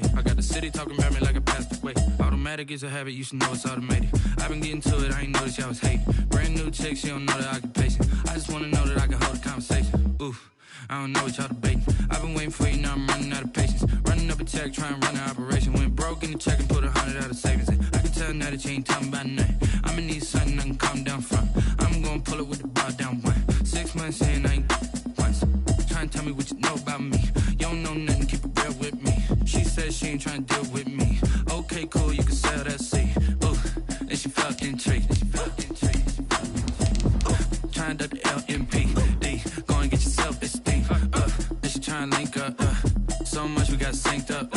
day. I got the city talking about me like a passed away. Automatic is a habit, you should know it's automated. I've been getting to it, I ain't noticed y'all was hating. Brand new chick, she don't know the occupation. I just wanna know that I can hold a conversation. Oof, I don't know what y'all debating. I've been waiting for you, now I'm running out of patience. Running up a check, trying to run an operation. Went broke in the check and put 100 out of savings in. I can tell now that you ain't talking about nothing. I'ma need something I can calm down from. I'm gonna pull it with the bar down one. 6 months in, I ain't once. Trying to tell me what you know about me. You don't know nothing, keep it real with me. She said she ain't trying to deal with me. Okay, cool, you can sell that seed. Ooh, and she felt intrigued. Trying to the LMP. Go and get your self-esteem. And she trying to link up. So much we got synced up.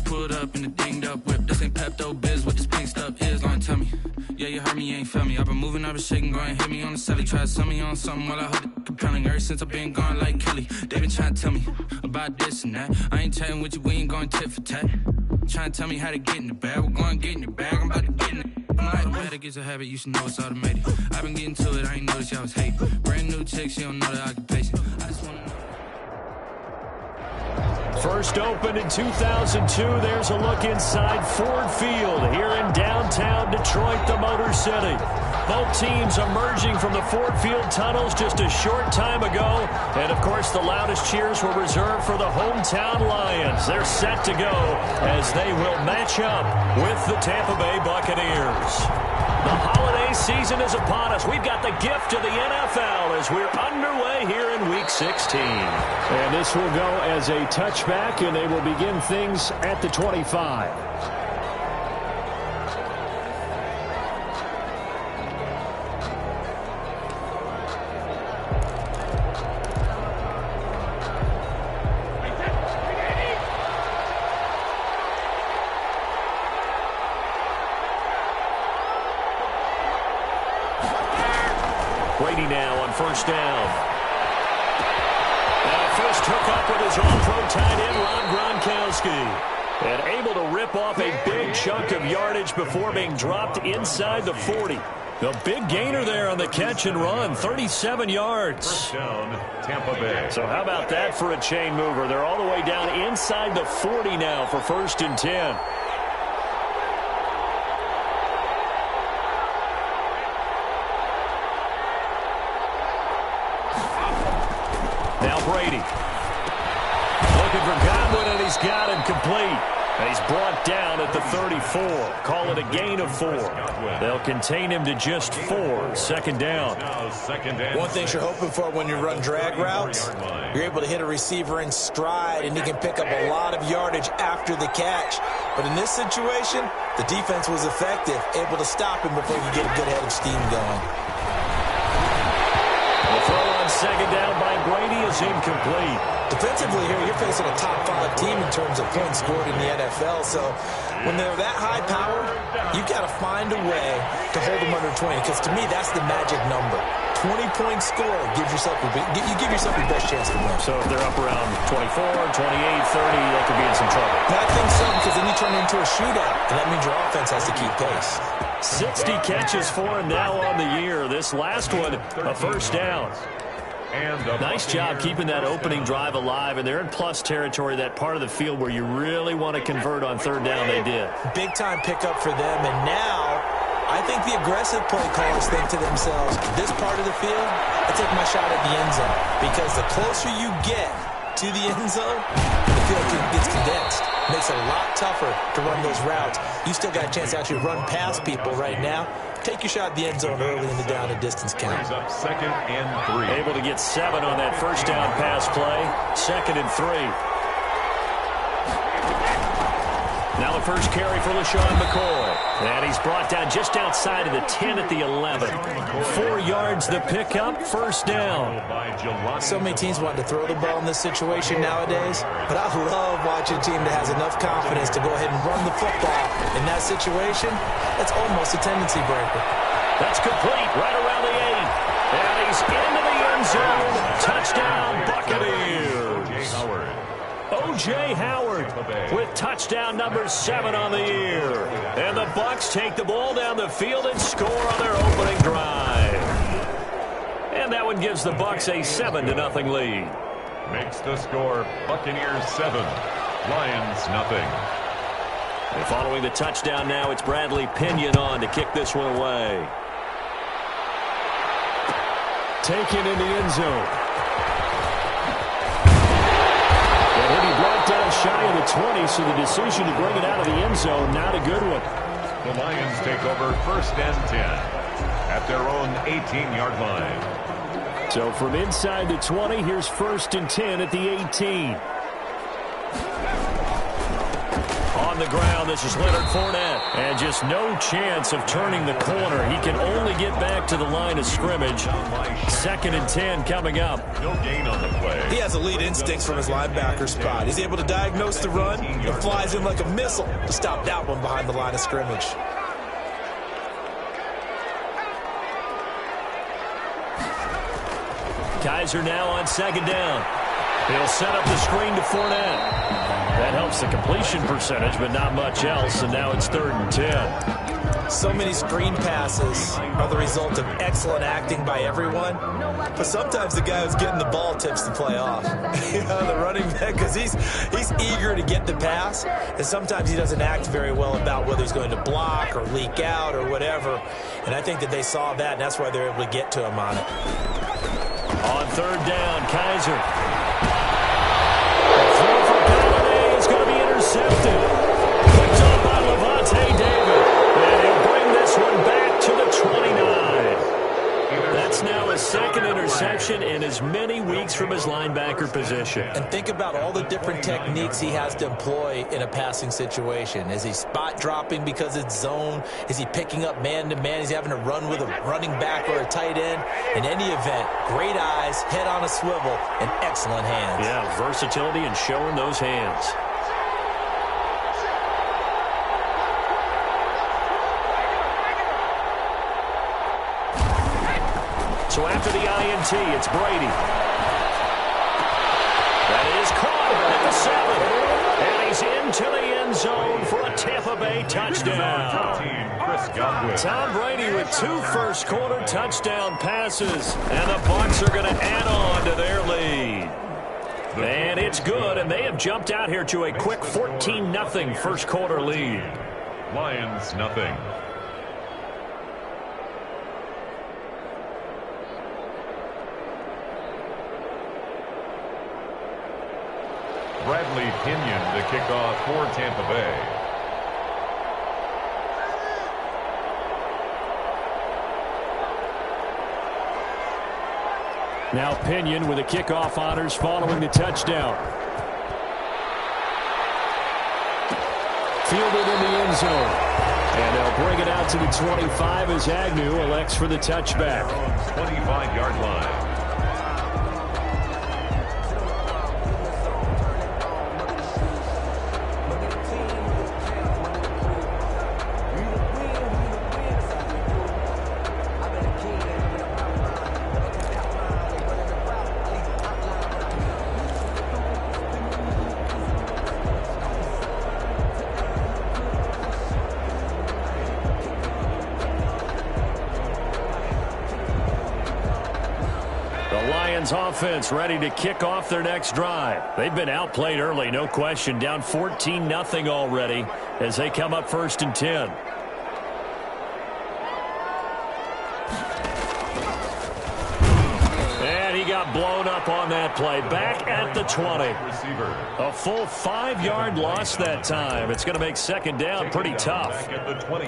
Pulled up in the dinged up whip. This ain't Pepto-Biz, what this pink stuff is. Long tell me. Yeah, you heard me, you ain't felt me. I've been moving, I've been shaking, go and hit me on the celly. Try to sell me on something while I hold it compelling. Ever since I've been gone like Kelly, they been trying to tell me about this and that. I ain't chatting with you, we ain't going tit for tat. Trying to tell me how to get in the bag. We're going to get in the bag, I'm about to get in it. Automatic is a habit, you should know it's automated. I've been getting to it, I ain't noticed y'all was hating. Brand new chick, she don't know the occupation. I just wanna know. First opened in 2002. There's a look inside Ford Field here in downtown Detroit, the Motor City. Both teams emerging from the Ford Field tunnels just a short time ago. And, of course, the loudest cheers were reserved for the hometown Lions. They're set to go as they will match up with the Tampa Bay Buccaneers. The holiday season is upon us. We've got the gift of the NFL as we're underway here in Week 16. And this will go as a touchback, and they will begin things at the 25. Brady now on first down. And a first hookup with his all-pro tight end, Rob Gronkowski. And able to rip off a big chunk of yardage before being dropped inside the 40. The big gainer there on the catch and run, 37 yards. First down, Tampa Bay. So how about that for a chain mover? They're all the way down inside the 40 now for 1st and 10. Now Brady. Looking for Godwin, and he's got him complete. And he's brought down at the 34. Call it a gain of 4. They'll contain him to just 4. Second down. One thing you're hoping for when you run drag routes, you're able to hit a receiver in stride, and he can pick up a lot of yardage after the catch. But in this situation, the defense was effective, able to stop him before you get a good head of steam going. The throw on second down by Brady is incomplete. Defensively here, you're facing a top-5 team in terms of points scored in the NFL. So when they're that high power, you've got to find a way to hold them under 20. Because to me, that's the magic number. 20-point score gives yourself you give yourself your best chance to win. So if they're up around 24, 28, 30, they could be in some trouble. I think so, because then you turn into a shootout, and that means your offense has to keep pace. 60 catches for him now on the year. This last one, a first down. Nice job keeping that opening drive alive, and they're in plus territory, that part of the field where you really want to convert on third down. They did. Big-time pickup for them, and now I think the aggressive play callers think to themselves, this part of the field, I take my shot at the end zone, because the closer you get to the end zone, the field gets condensed. Makes it a lot tougher to run those routes. You still got a chance to actually run past people right now. Take your shot at the end zone early in the down and distance count. He's up 2nd and 3. Able to get 7 on that first down pass play. 2nd and 3. Now the first carry for LaShawn McCoy. And he's brought down just outside of the 10 at the 11. 4 yards the pickup, first down. So many teams want to throw the ball in this situation nowadays, but I love watching a team that has enough confidence to go ahead and run the football. In that situation, that's almost a tendency breaker. That's complete, right around the 8. And he's into the end zone. Touchdown, Buccaneers. O.J. Howard with touchdown number 7 on the year. And the Bucs take the ball down the field and score on their opening drive. And that one gives the Bucs a 7-0 lead. Makes the score Buccaneers 7, Lions, nothing. And following the touchdown now, it's Bradley Pinion on to kick this one away. Taken in the end zone. And he'll be brought down shy of the 20, so the decision to bring it out of the end zone, not a good one. The Lions take over 1st and 10 at their own 18-yard line. So from inside the 20, here's 1st and 10 at the 18. On the ground, this is Leonard Fournette. And just no chance of turning the corner. He can only get back to the line of scrimmage. 2nd and 10 coming up. No gain on the play. He has elite instincts from his linebacker spot. He's able to diagnose the run and flies in like a missile to stop that one behind the line of scrimmage. Kaiser now on 2nd down. He'll set up the screen to Fournette. That helps the completion percentage, but not much else, and now it's 3rd and 10. So many screen passes are the result of excellent acting by everyone, but sometimes the guy who's getting the ball tips the play off. The running back, because he's eager to get the pass, and sometimes he doesn't act very well about whether he's going to block or leak out or whatever, and I think that they saw that, and that's why they're able to get to him on it. On 3rd down, Kaiser. Throw for Galladay is going to be intercepted. Picked up by Levante David. And he'll bring this one back to the 29. That's now his 2nd interception in as many weeks from his linebacker position. And think about all the different techniques he has to employ in a passing situation. Is he spot dropping because it's zone? Is he picking up man-to-man? Is he having to run with a running back or a tight end? In any event, great eyes, head on a swivel, and excellent hands. Yeah, versatility and showing those hands. So after the INT, it's Brady. That is caught at the 7. And he's into the end zone for a Tampa Bay touchdown. Tom Brady with 2 first-quarter touchdown passes. And the Bucs are going to add on to their lead. And it's good, and they have jumped out here to a quick 14-0 first-quarter lead. Lions, nothing. Bradley Pinion to kick off for Tampa Bay. Now Pinion with the kickoff honors following the touchdown. Fielded in the end zone. And they'll bring it out to the 25 as Agnew elects for the touchback. 25-yard line. Offense ready to kick off their next drive. They've been outplayed early, no question. Down 14-0 already as they come up 1st and 10. And he got blown up on that play. Back at the 20. A full 5-yard loss that time. It's going to make 2nd down pretty tough.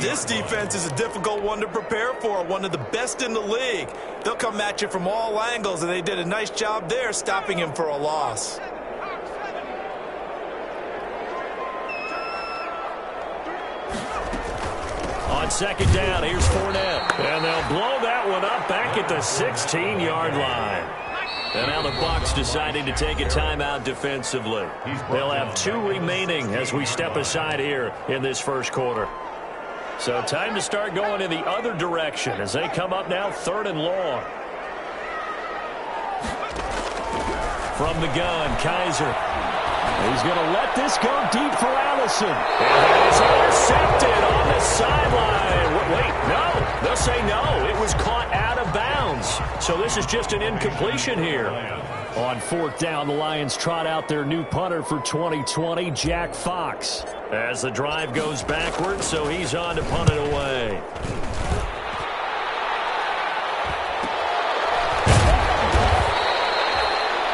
This defense is a difficult one to prepare for, one of the best in the league. They'll come at you from all angles, and they did a nice job there stopping him for a loss. On 2nd down, here's Fournette. And they'll blow that one up back at the 16-yard line. And now the Bucs deciding to take a timeout defensively. They'll have 2 remaining as we step aside here in this first quarter. So time to start going in the other direction as they come up now 3rd and long. From the gun, Kaiser. He's going to let this go deep for Allison. And it's intercepted on the sideline. Wait, no. They'll say no. It was caught out of bounds. So this is just an incompletion here. On fourth down, the Lions trot out their new punter for 2020, Jack Fox. As the drive goes backwards, so he's on to punt it away.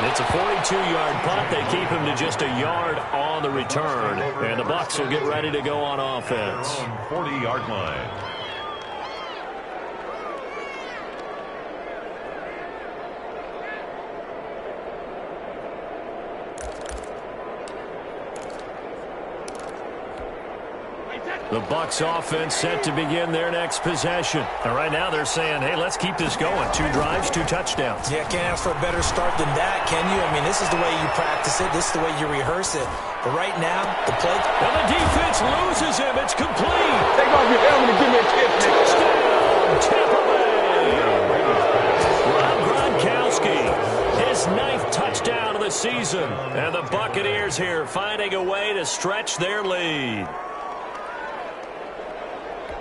It's a 42-yard punt. They keep him to just a yard on the return. And the Bucs will get ready to go on offense. 40-yard line. The Bucs offense set to begin their next possession. And right now they're saying, hey, let's keep this going. 2 drives, 2 touchdowns. Yeah, can't ask for a better start than that, can you? I mean, this is the way you practice it. This is the way you rehearse it. But right now, the play... And the defense loses him. It's complete. Take off your helmet and give me a kick. Touchdown, Tampa Bay. Rob Gronkowski, his 9th touchdown of the season. And the Buccaneers here finding a way to stretch their lead.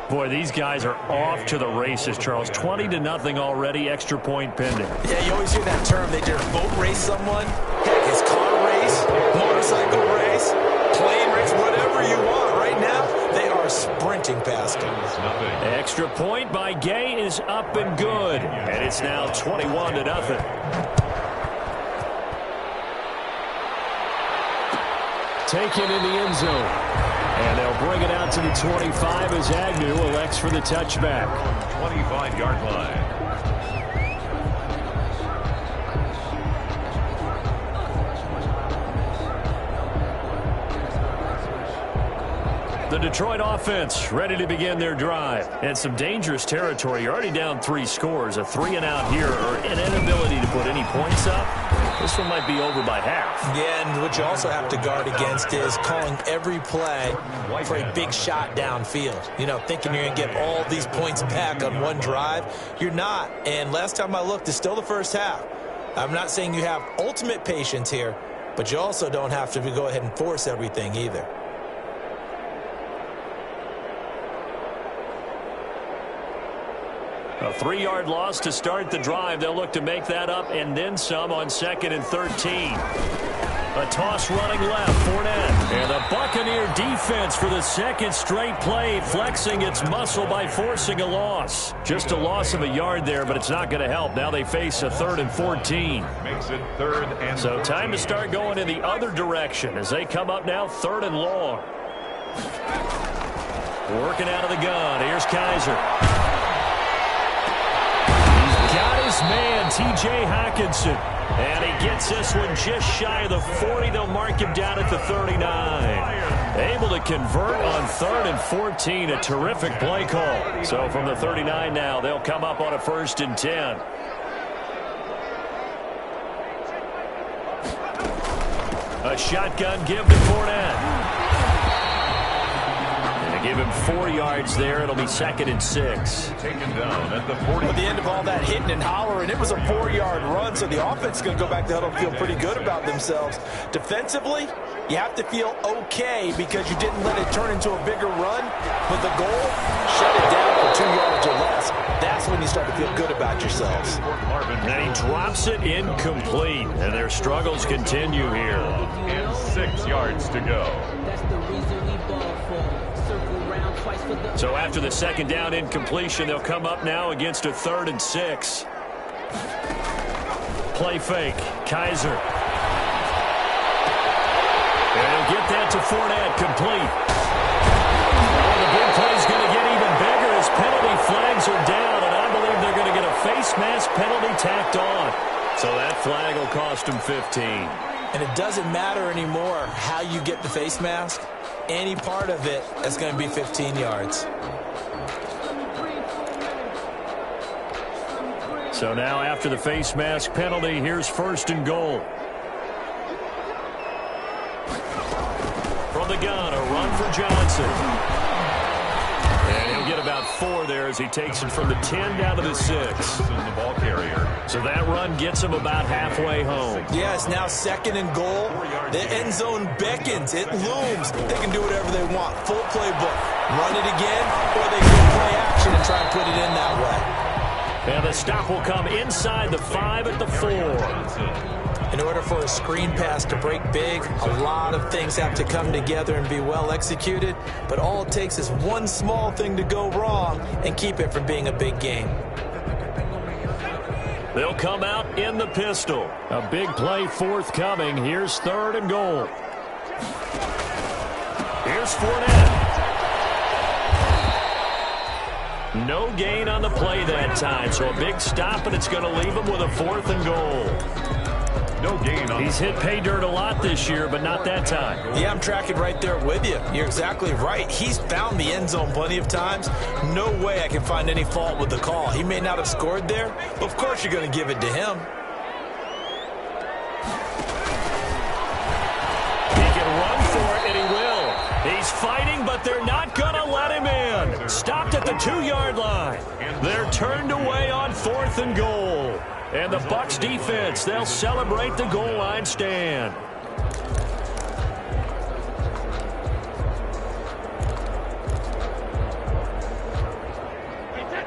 Boy, these guys are off to the races, Charles. 20-0 already, extra point pending. Yeah, you always hear that term. They just boat race someone. Heck, it's car race, motorcycle race, plane race, whatever you want. Right now, they are sprinting past them. Extra point by Gay is up and good. And it's now 21-0. Taken in the end zone. And they'll bring it out to the 25 as Agnew elects for the touchback. 25-yard line. The Detroit offense ready to begin their drive. And some dangerous territory. You're already down 3 scores. A 3-and-out here or an inability to put any points up. This one might be over by half. Yeah, and what you also have to guard against is calling every play for a big shot downfield. You know, thinking you're going to get all these points back on one drive. You're not. And last time I looked, it's still the first half. I'm not saying you have ultimate patience here, but you also don't have to go ahead and force everything either. A 3-yard loss to start the drive. They'll look to make that up and then some on 2nd and 13. A toss running left, Fournette. And the Buccaneer defense for the 2nd straight play, flexing its muscle by forcing a loss. Just a loss of a yard there, but it's not going to help. Now they face a 3rd and 14. Makes it 3rd and 14. So time to start going in the other direction as they come up now 3rd and long. Working out of the gun. Here's Kaiser. Man, T.J. Hockenson. And he gets this one just shy of the 40. They'll mark him down at the 39. Able to convert on 3rd and 14. A terrific play call. So from the 39 now, they'll come up on a 1st and 10. A shotgun give to Fournette. Give him 4 yards there. It'll be 2nd and 6. Taken down at the 40. At the end of all that hitting and hollering, it was a 4-yard run, so the offense is going to go back to huddle and feel pretty good about themselves. Defensively, you have to feel okay because you didn't let it turn into a bigger run. But the goal, shut it down for 2 yards or less. That's when you start to feel good about yourselves. And he drops it incomplete, and their struggles continue here. And 6 yards to go. That's the reason we ball for. So after the 2nd down incompletion, they'll come up now against a 3rd and 6. Play fake. Kaiser. And he'll get that to Fournette, complete. Oh, the big play's going to get even bigger as penalty flags are down, and I believe they're going to get a face mask penalty tacked on. So that flag will cost him 15. And it doesn't matter anymore how you get the face mask. Any part of it is going to be 15 yards. So now after the face mask penalty, here's 1st and goal. From the gun, a run for Johnson. And he'll get about 4 there as he takes it from the 10 down to the 6. The ball carrier. So that run gets him about halfway home. Yeah, it's now 2nd and goal. The end zone beckons. It looms. They can do whatever they want. Full playbook. Run it again, or they can play action and try and put it in that way. And the stop will come inside the 5 at the 4. In order for a screen pass to break big, a lot of things have to come together and be well executed, but all it takes is one small thing to go wrong and keep it from being a big game. They'll come out in the pistol. A big play forthcoming. Here's 3rd and goal. Here's Fournette. No gain on the play that time, so a big stop, and it's going to leave him with a 4th and goal. No gain on. He's hit pay dirt a lot this year, but not that time. Yeah, I'm tracking right there with you. You're exactly right. He's found the end zone plenty of times. No way I can find any fault with the call. He may not have scored there, but of course you're going to give it to him. He can run for it, and he will. He's fighting, but they're not going to let him in. Stopped at the 2-yard line. They're turned away on 4th and goal. And the Bucs defense, they'll celebrate the goal line stand.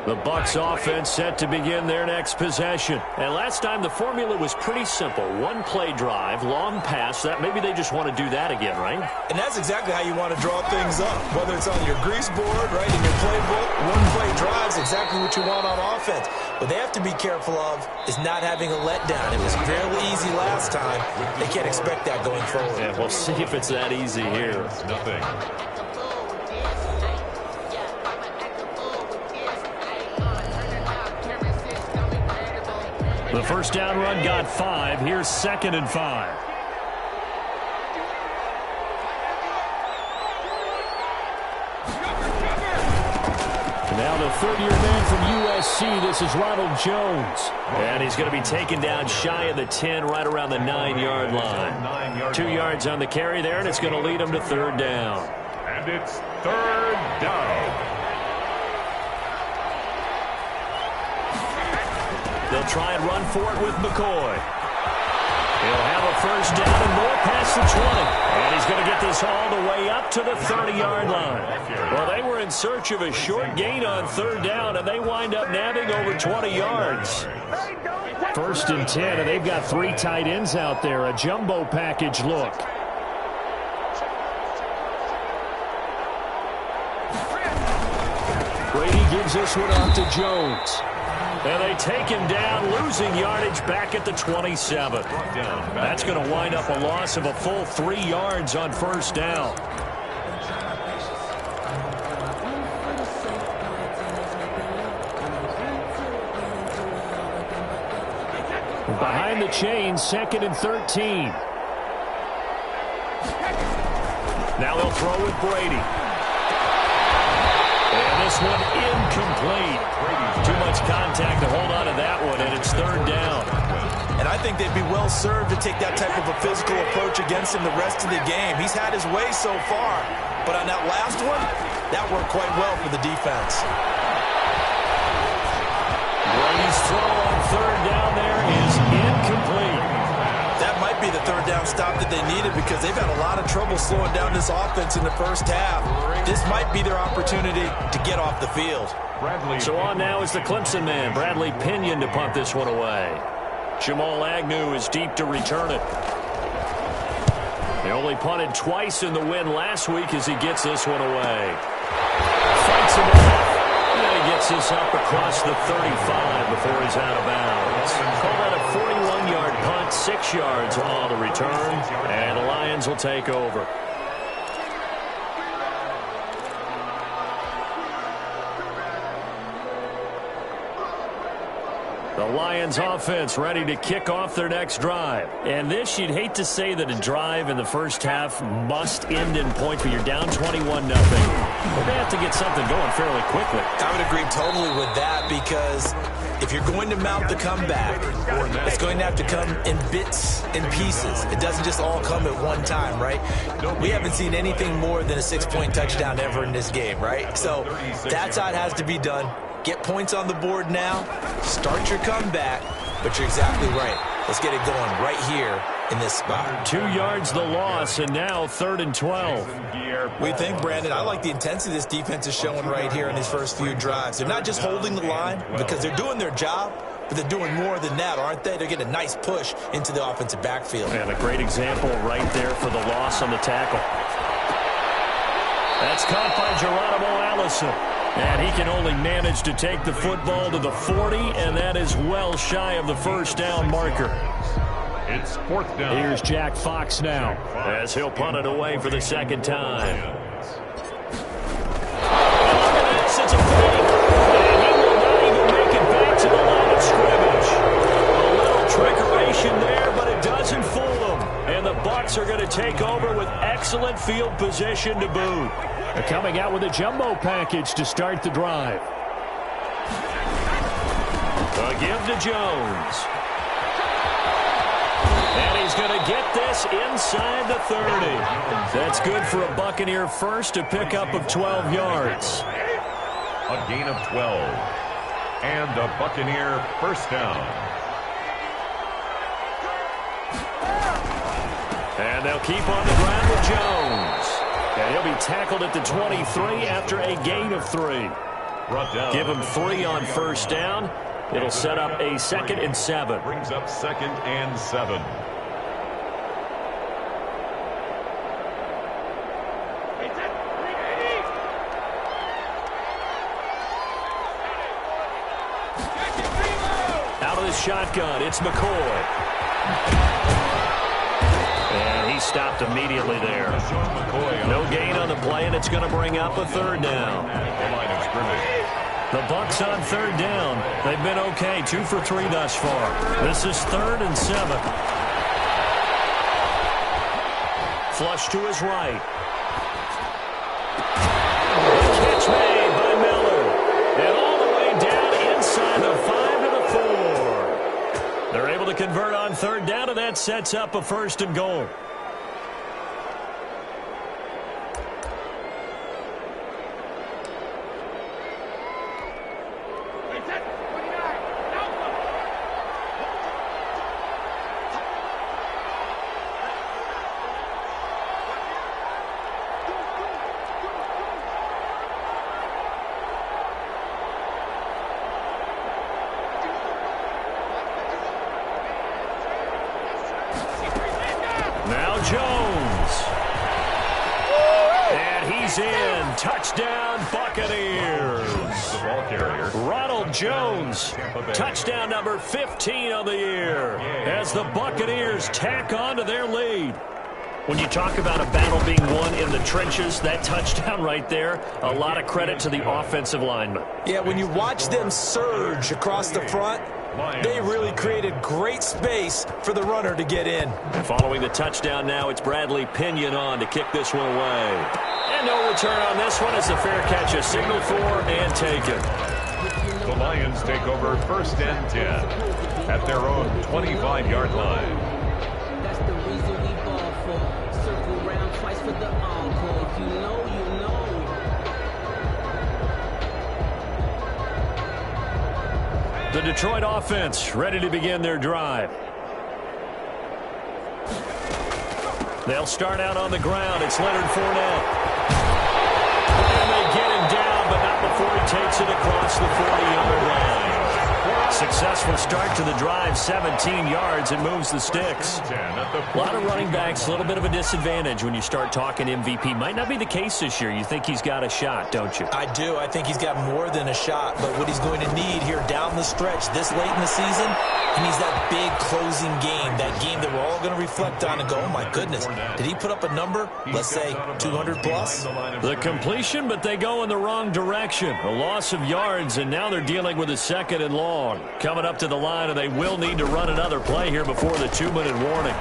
The Bucs offense set to begin their next possession. And last time the formula was pretty simple. One play drive, long pass. That maybe they just want to do that again, right? And that's exactly how you want to draw things up. Whether it's on your grease board, right, in your playbook, one play drive is exactly what you want on offense. What they have to be careful of is not having a letdown. It was fairly easy last time. They can't expect that going forward. Yeah, we'll see if it's that easy here. Nothing. The first down run got 5. Here's 2nd and 5. Now the 3rd-year man from USC, this is Ronald Jones. And he's going to be taken down shy of the 10, right around the 9-yard line. 2 yards on the carry there, and it's going to lead him to 3rd down. And it's 3rd down. They'll try and run for it with McCoy. He'll have a first down and more past the 20. And he's going to get this all the way up to the 30-yard line. Well, they were in search of a short gain on 3rd down, and they wind up nabbing over 20 yards. 1st and 10, and they've got 3 tight ends out there. A jumbo package look. Brady gives this one off to Jones. And they take him down, losing yardage back at the 27. That's going to wind up a loss of a full 3 yards on 1st down. Behind the chain, 2nd and 13. Now they'll throw with Brady. And this one incomplete. Too much contact to hold on to that one, and it's 3rd down. And I think they'd be well served to take that type of a physical approach against him the rest of the game. He's had his way so far, but on that last one, that worked quite well for the defense. Brady's throw on 3rd down there is incomplete. That might be the 3rd down stop that they needed because they've had a lot of trouble slowing down this offense in the first half. This might be their opportunity to get off the field. So on now is the Clemson man, Bradley Pinion, to punt this one away. Jamal Agnew is deep to return it. They only punted twice in the win last week as he gets this one away. Fights him off. And he gets this up across the 35 before he's out of bounds. Call that a 41-yard punt, 6 yards on the return, and the Lions will take over. The Lions offense ready to kick off their next drive. And this, you'd hate to say that a drive in the first half must end in points, but you're down 21-0. But they have to get something going fairly quickly. I would agree totally with that because if you're going to mount the comeback, it's going to have to come in bits and pieces. It doesn't just all come at one time, right? We haven't seen anything more than a 6-point touchdown ever in this game, right? So that's how it has to be done. Get points on the board now, start your comeback, but you're exactly right. Let's get it going right here in this spot. 2 yards the loss, and now 3rd and 12. What do you think, Brandon? I like the intensity this defense is showing right here in these first few drives. They're not just holding the line because they're doing their job, but they're doing more than that, aren't they? They're getting a nice push into the offensive backfield. And a great example right there for the loss on the tackle. That's caught by Geronimo Allison. And he can only manage to take the football to the 40, and that is well shy of the first down marker. It's fourth down. Here's Jack Fox now, as he'll punt it away for the second time. Look at this, it's a fake. And he will not even make it back to the line of scrimmage. A little trickeration there, but it doesn't fool him. And the Bucs are going to take over with excellent field position to boot. They're coming out with a jumbo package to start the drive. A give to Jones. And he's going to get this inside the 30. That's good for a Buccaneer first, a pickup of 12 yards. A gain of 12. And a Buccaneer first down. And they'll keep on the ground with Jones. And he'll be tackled at the 23 after a gain of 3. Brought down. Give him 3 on first down. It'll set up a 2nd and 7. Brings up 2nd and 7. Out of the shotgun, it's McCoy. And he stopped immediately there. No gain on the play, and it's going to bring up a 3rd down. The Bucs on 3rd down. They've been okay, 2 for 3 thus far. This is 3rd and 7. Flush to his right. The catch made by Miller. And all the way down inside the 5 to the 4. They're able to convert on 3rd down, and that sets up a 1st and goal. Now Jones. And he's in. Touchdown, Buccaneers. The ball carrier. Ronald Jones. Touchdown number 15 on the year as the Buccaneers tack on to their lead. When you talk about a battle being won in the trenches, that touchdown right there, a lot of credit to the offensive linemen. Yeah, when you watch them surge across the front, they really created great space for the runner to get in. Following the touchdown now, it's Bradley Pinion on to kick this one away. And no return on this one as the fair catch is signaled for and taken. The Lions take over 1st and 10 at their own 25-yard line. That's the reason we ball for. Circle round twice for the encore. If you know, you know. The Detroit offense ready to begin their drive. They'll start out on the ground. It's Leonard Fournette. And they get him down, but not before he takes it across the 40-yard line. Successful start to the drive, 17 yards, and moves the sticks. A lot of running backs, a little bit of a disadvantage when you start talking MVP. Might not be the case this year. You think he's got a shot, don't you? I do. I think he's got more than a shot. But what he's going to need here down the stretch this late in the season, he needs that big closing game, that game that we're all going to reflect on and go, oh, my goodness, did he put up a number, let's say, 200 plus? The completion, but they go in the wrong direction. A loss of yards, and now they're dealing with a 2nd and long. Coming up to the line, and they will need to run another play here before the 2-minute warning.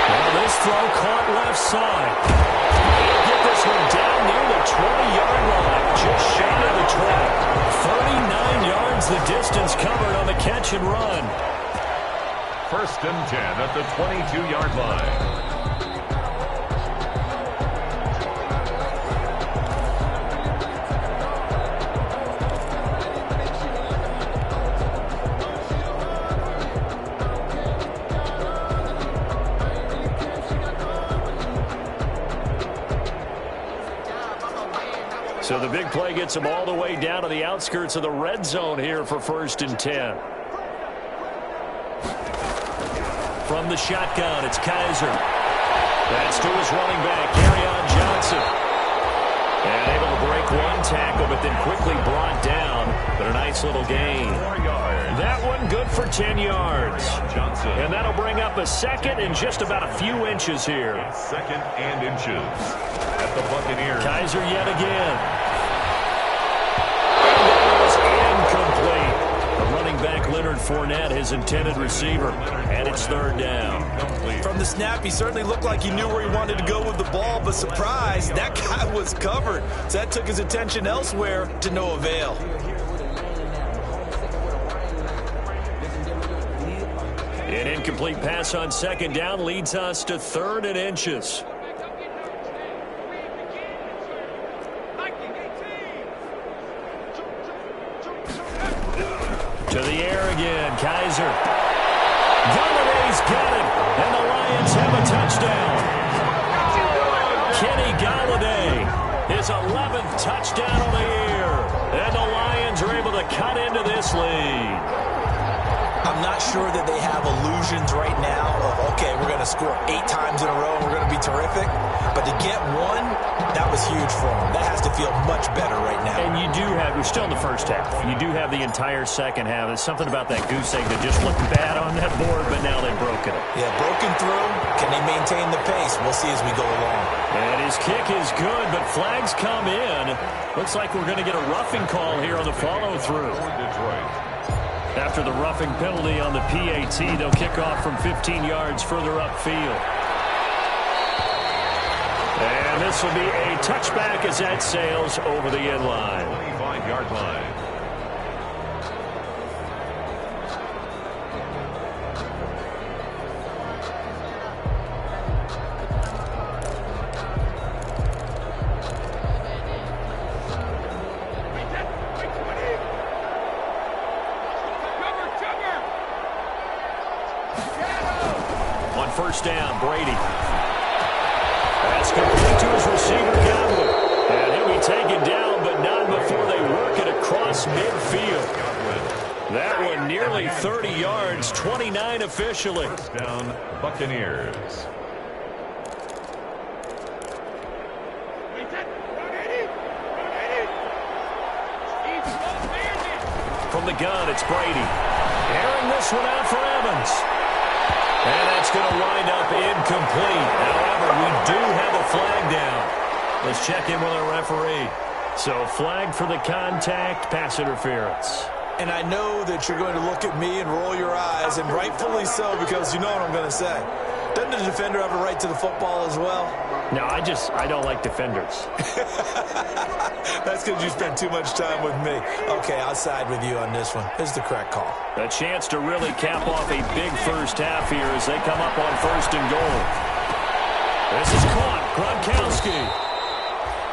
Well, this throw caught left side. Get this one down near the 20-yard line, just shy of the 20. 39 yards the distance covered on the catch and run. 1st and 10 at the 22-yard line. So the big play gets them all the way down to the outskirts of the red zone here for 1st and 10. From the shotgun, it's Kaiser. That's to his running back, Kerryon Johnson. And able to break one tackle, but then quickly brought down. But a nice little gain. 4 yards. That one good for 10 yards. Johnson. And that'll bring up a second and just about a few inches here. 2nd and inches at the Buccaneers. Kaiser yet again. That is incomplete. The running back Leonard Fournette, his intended receiver, and it's 3rd down. From the snap, he certainly looked like he knew where he wanted to go with the ball, but surprise, that guy was covered. So that took his attention elsewhere to no avail. An incomplete pass on 2nd down leads us to 3rd and inches. To the air again, Kaiser. Galladay's got it, and the Lions have a touchdown. Kenny Galladay, his 11th touchdown on the year, and the Lions are able to cut into this lead. I'm not sure that they have illusions right now of, okay, we're going to score 8 times in a row and we're going to be terrific. But to get one, that was huge for them. That has to feel much better right now. And you do have, we're still in the first half. You do have the entire second half. There's something about that goose egg that just looked bad on that board, but now they've broken it. Yeah, broken through. Can they maintain the pace? We'll see as we go along. And his kick is good, but flags come in. Looks like we're going to get a roughing call here on the follow-through. Detroit. After the roughing penalty on the PAT, they'll kick off from 15 yards further upfield. And this will be a touchback as that sails over the end line. 25-yard line. On 1st down, Brady. That's complete to his receiver, Godwin. And he'll be taken down, but not before they work it across midfield. That one nearly 30 yards, 29 officially. 1st down, Buccaneers. From the gun, it's Brady. Airing this one out for Evans. And that's going to wind up incomplete. However, we do have a flag down. Let's check in with our referee. So, flag for the contact, pass interference. And I know that you're going to look at me and roll your eyes, and rightfully so, because you know what I'm going to say. Doesn't the defender have a right to the football as well? No, I don't like defenders. That's because you spent too much time with me. Okay, I'll side with you on this one. This is the correct call. A chance to really cap off a big first half here as they come up on 1st and goal. This is caught. Gronkowski.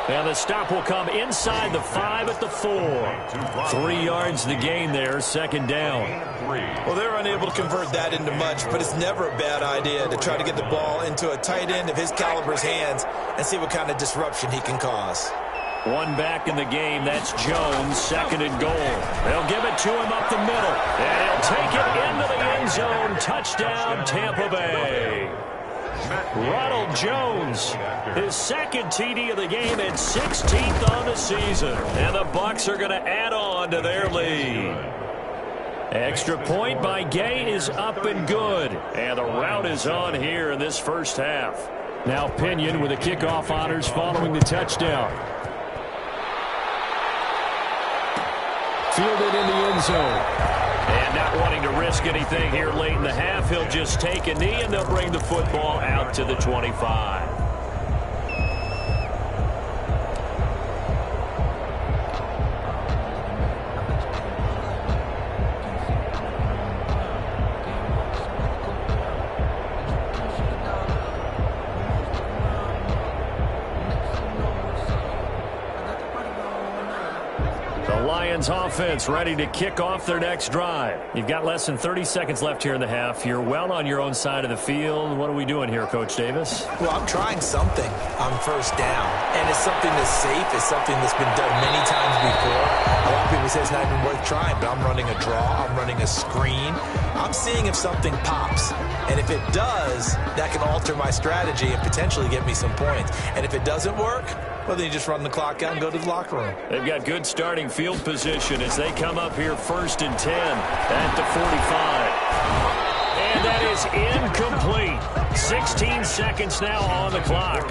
And the stop will come inside the 5 at the 4. 3 yards the gain there, 2nd down. Well, they're unable to convert that into much, but it's never a bad idea to try to get the ball into a tight end of his caliber's hands and see what kind of disruption he can cause. One back in the game, that's Jones, 2nd and goal. They'll give it to him up the middle, and he'll take it into the end zone. Touchdown, Tampa Bay. Ronald Jones, his 2nd TD of the game and 16th on the season. And the Bucs are going to add on to their lead. Extra point by Gay is up and good. And the rout is on here in this first half. Now Pinion with the kickoff honors following the touchdown. Fielded in the end zone. And not wanting to risk anything here late in the half, he'll just take a knee and they'll bring the football out to the 25. Lions offense ready to kick off their next drive. You've got less than 30 seconds left here in the half. You're well on your own side of the field. What are we doing here, Coach Davis? Well, I'm trying something on first down, and it's something that's safe. It's something that's been done many times before. A lot of people say it's not even worth trying, but I'm running a draw. I'm running a screen. I'm seeing if something pops, and if it does, that can alter my strategy and potentially get me some points. And if it doesn't work, well, then you just run the clock out and go to the locker room. They've got good starting field position as they come up here 1st and 10 at the 45. And that is incomplete. 16 seconds now on the clock.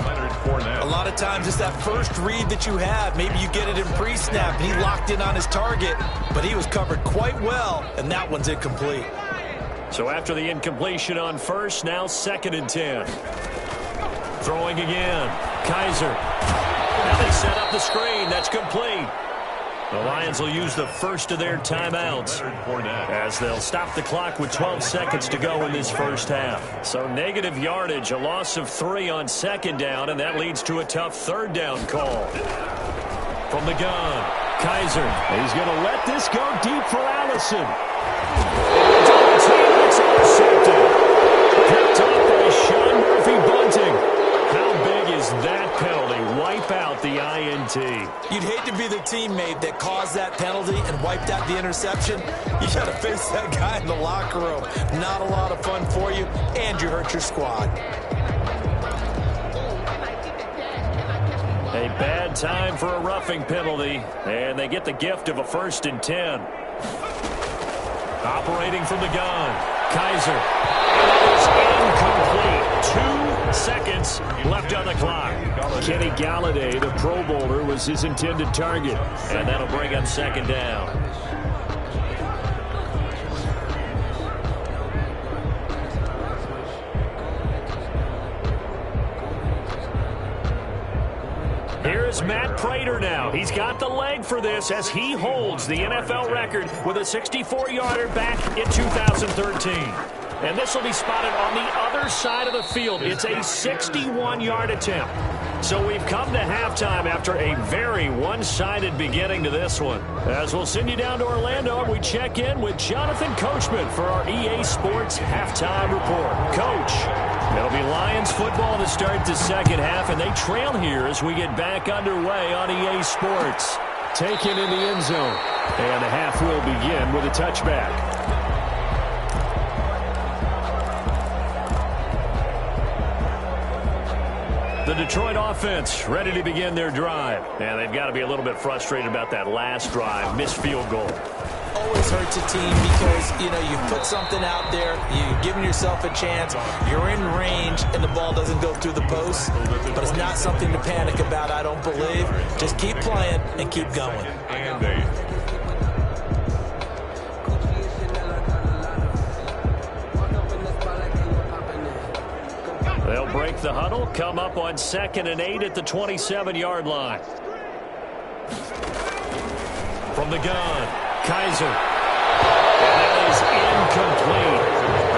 A lot of times it's that first read that you have. Maybe you get it in pre-snap, and he locked in on his target, but he was covered quite well, and that one's incomplete. So after the incompletion on first, now 2nd and 10. Throwing again. Kaiser. Now they set up the screen. That's complete. The Lions will use the first of their timeouts as they'll stop the clock with 12 seconds to go in this first half. So negative yardage, a loss of 3 on 2nd down, and that leads to a tough 3rd down call. From the gun, Kaiser. He's going to let this go deep for Allison. It's intercepted. Picked up by Sean Murphy-Bunting. How big is that penalty? Wipe out the INT. You'd hate to be the teammate that caused that penalty and wiped out the interception. You got to face that guy in the locker room. Not a lot of fun for you, and you hurt your squad. A bad time for a roughing penalty, and they get the gift of a 1st and 10. Operating from the gun, Kaiser. It's incomplete. 2 seconds left on the clock. Kenny Galladay, the Pro Bowler, was his intended target, and that'll bring up 2nd down. Here's Matt Prater now. He's got the leg for this as he holds the NFL record with a 64-yarder back in 2013. And this will be spotted on the other side of the field. It's a 61-yard attempt. So we've come to halftime after a very one-sided beginning to this one. As we'll send you down to Orlando, and we check in with Jonathan Coachman for our EA Sports Halftime Report. Coach, it'll be Lions football to start the 2nd half, and they trail here as we get back underway on EA Sports. Taken in the end zone, and the half will begin with a touchback. The Detroit offense ready to begin their drive. And they've got to be a little bit frustrated about that last drive, missed field goal. Always hurts a team because, you put something out there, you've given yourself a chance, you're in range, and the ball doesn't go through the post. But it's not something to panic about, I don't believe. Just keep playing and keep going. They'll break the huddle, come up on 2nd and 8 at the 27-yard line. From the gun, Kaiser. And that is incomplete.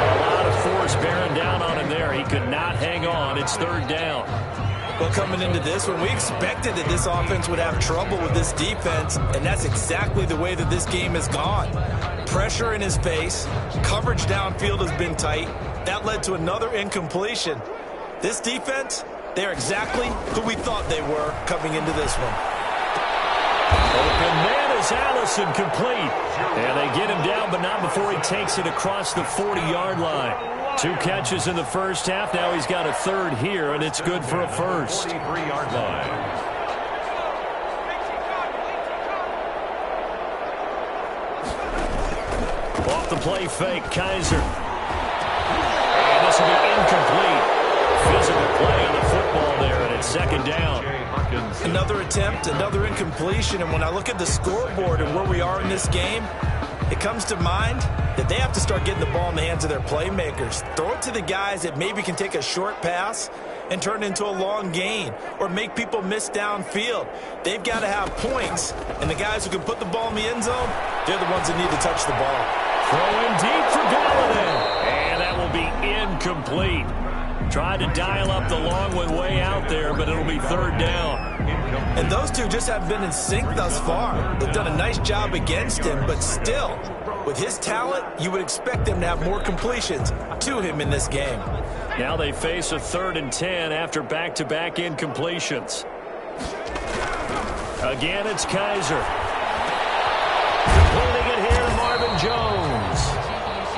A lot of force bearing down on him there. He could not hang on. It's 3rd down. Well, coming into this one, we expected that this offense would have trouble with this defense, and that's exactly the way that this game has gone. Pressure in his face, coverage downfield has been tight. That led to another incompletion. This defense, they're exactly who we thought they were coming into this one. Open man is Allison, complete. And they get him down, but not before he takes it across the 40-yard line. 2 catches in the first half. Now he's got a 3rd here, and it's good for a 1st. 43-yard line. Off the play fake, Kaiser. And this will be incomplete. Physical play on the football there, and it's 2nd down. Another attempt, another incompletion, and when I look at the scoreboard and where we are in this game, it comes to mind that they have to start getting the ball in the hands of their playmakers. Throw it to the guys that maybe can take a short pass and turn it into a long gain or make people miss downfield. They've got to have points, and the guys who can put the ball in the end zone, they're the ones that need to touch the ball. Throwing deep for Galladay, and that will be incomplete. Tried to dial up the long one way out there, but it'll be 3rd down. And those two just haven't been in sync thus far. They've done a nice job against him, but still, with his talent, you would expect them to have more completions to him in this game. Now they face a 3rd and 10 after back-to-back incompletions. Again, it's Kaiser. Completing it here to Marvin Jones.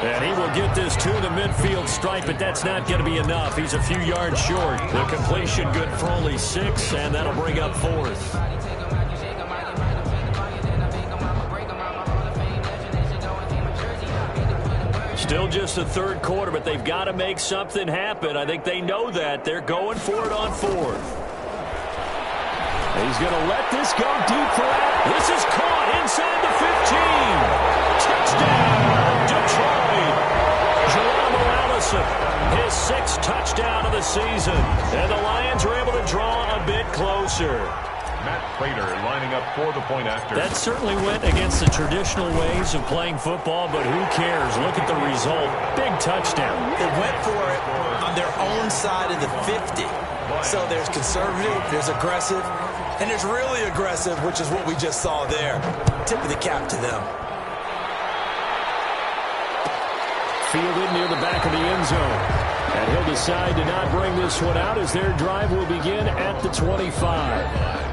And he will get this to the midfield stripe, but that's not going to be enough. He's a few yards short. The completion good for only 6, and that'll bring up 4th. Still just the 3rd quarter, but they've got to make something happen. I think they know that. They're going for it on 4th. He's going to let this go deep for that. This is caught inside the 15. Touchdown, Detroit. Geronimo Allison, his 6th touchdown of the season. And the Lions are able to draw a bit closer. Matt Prater lining up for the point after. That certainly went against the traditional ways of playing football, but who cares? Look at the result. Big touchdown. They went for it on their own side of the 50. So there's conservative, there's aggressive, and there's really aggressive, which is what we just saw there. Tip of the cap to them. Fielded near the back of the end zone. And he'll decide to not bring this one out as their drive will begin at the 25.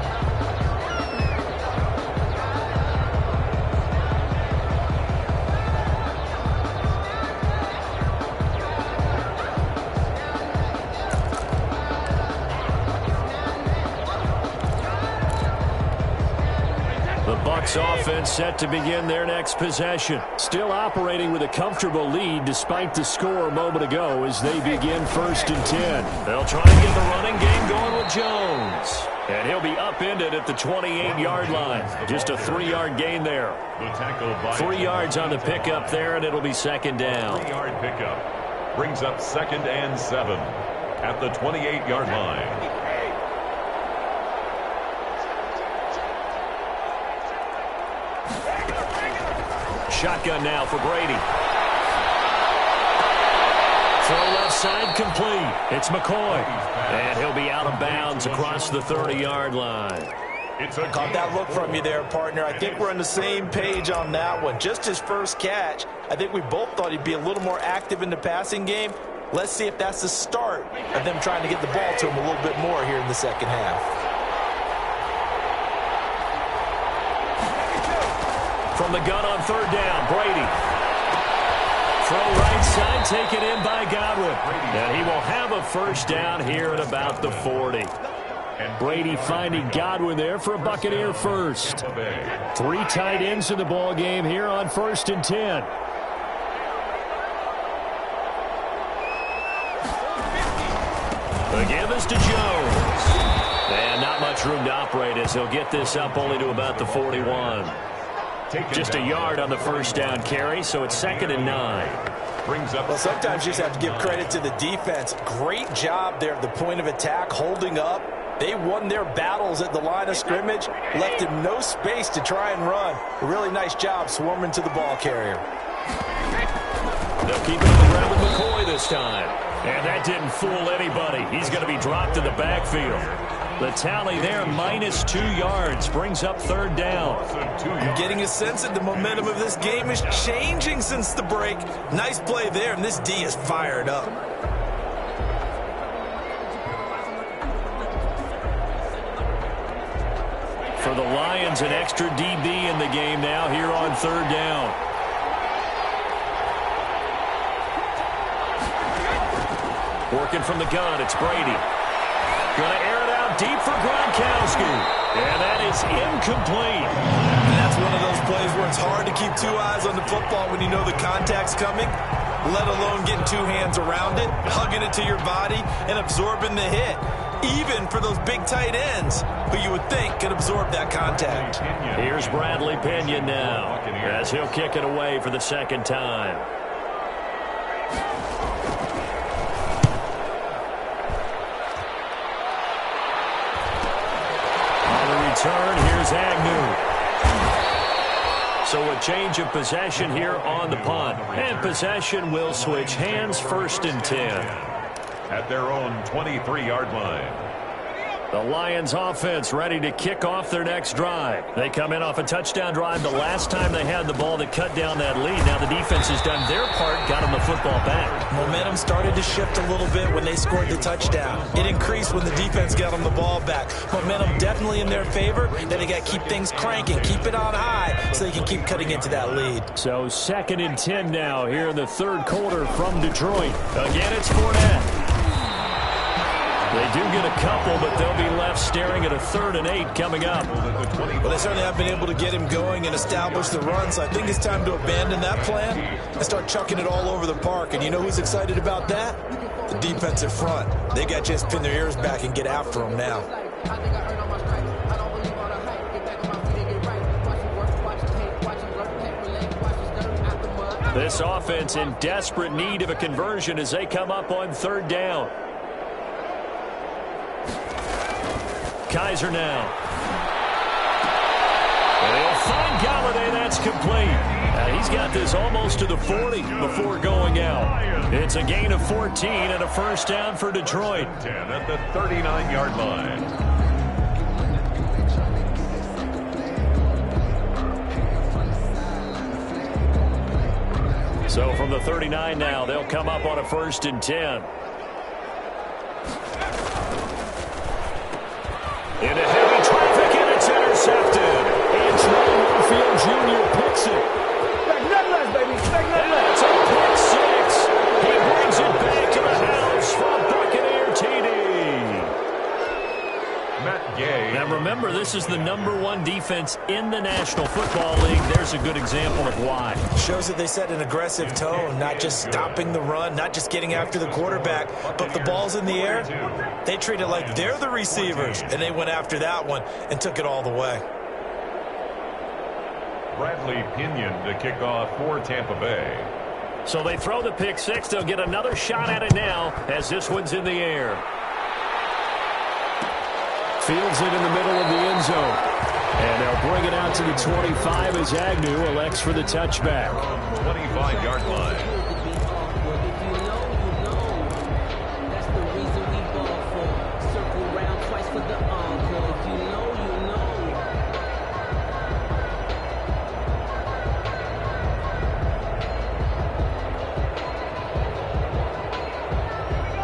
Offense set to begin their next possession. Still operating with a comfortable lead despite the score a moment ago as they begin 1st and 10. They'll try and get the running game going with Jones. And he'll be upended at the 28-yard line. Just a 3-yard gain there. 3 yards on the pickup there, and it'll be 2nd down. 3-yard pickup brings up 2nd and 7 at the 28-yard line. Shotgun now for Brady. Throw left side complete. It's McCoy. And he'll be out of bounds across the 30-yard line. Caught that look from you there, partner. I think we're on the same page on that one. Just his first catch. I think we both thought he'd be a little more active in the passing game. Let's see if that's the start of them trying to get the ball to him a little bit more here in the second half. From the gun on 3rd down, Brady. Throw right side, taken in by Godwin. And he will have a 1st down here at about the 40. And Brady finding Godwin there for a Buccaneer first. 3 tight ends in the ball game here on 1st and 10. Again, this to Jones. And not much room to operate as he'll get this up only to about the 41. Just a yard on the 1st down carry, so it's 2nd and 9. Well, sometimes you just have to give credit to the defense. Great job there at the point of attack, holding up. They won their battles at the line of scrimmage, left him no space to try and run. A really nice job swarming to the ball carrier. They'll keep it on the ground with McCoy this time. And that didn't fool anybody. He's going to be dropped in the backfield. The tally there, -2 yards, brings up 3rd down. I'm getting a sense that the momentum of this game is changing since the break. Nice play there, and this D is fired up. For the Lions, an extra DB in the game now here on 3rd down. Working from the gun, it's Brady. Going to air it out deep for Gronkowski. And that is incomplete. And that's one of those plays where it's hard to keep 2 eyes on the football when you know the contact's coming, let alone getting 2 hands around it, hugging it to your body, and absorbing the hit. Even for those big tight ends who you would think could absorb that contact. Here's Bradley Pinion now as he'll kick it away for the 2nd time. Turn, here's Agnew. So a change of possession here on the punt. And possession will switch hands, 1st and 10. At their own 23-yard line. The Lions offense ready to kick off their next drive. They come in off a touchdown drive the last time they had the ball that cut down that lead. Now the defense has done their part, got them the football back. Momentum started to shift a little bit when they scored the touchdown. It increased when the defense got them the ball back. Momentum definitely in their favor. Then they got to keep things cranking, keep it on high so they can keep cutting into that lead. So 2nd and 10 now here in the third quarter from Detroit. Again, it's Fournette. They do get a couple, but they'll be left staring at a 3rd and 8 coming up. Well, they certainly have been able to get him going and establish the run, so I think it's time to abandon that plan and start chucking it all over the park. And you know who's excited about that? The defensive front. They got to just pin their ears back and get after him now. This offense in desperate need of a conversion as they come up on 3rd down. Kaiser now. And they'll find Galladay. That's complete. He's got this almost to the 40 before going out. It's a gain of 14 and a first down for Detroit. 10 at the 39-yard line. So from the 39 now, they'll come up on a 1st and 10. Into heavy traffic, and it's intercepted. It's Ron Warfield Jr. picks it. And that's a pick 6. He brings it back to the house from Buccaneer TD. Matt Gay. Now remember, this is the #1 defense in the National Football League. There's a good example of why. Shows that they set an aggressive tone, not just stopping the run, not just getting after the quarterback, but if the ball's in the air, they treat it like they're the receivers, and they went after that one and took it all the way. Bradley Pinion to kick off for Tampa Bay. So they throw the pick 6. They'll get another shot at it now as this one's in the air. Fields it in the middle of the end zone. And they'll bring it out to the 25 as Agnew elects for the touchback. 25-yard line.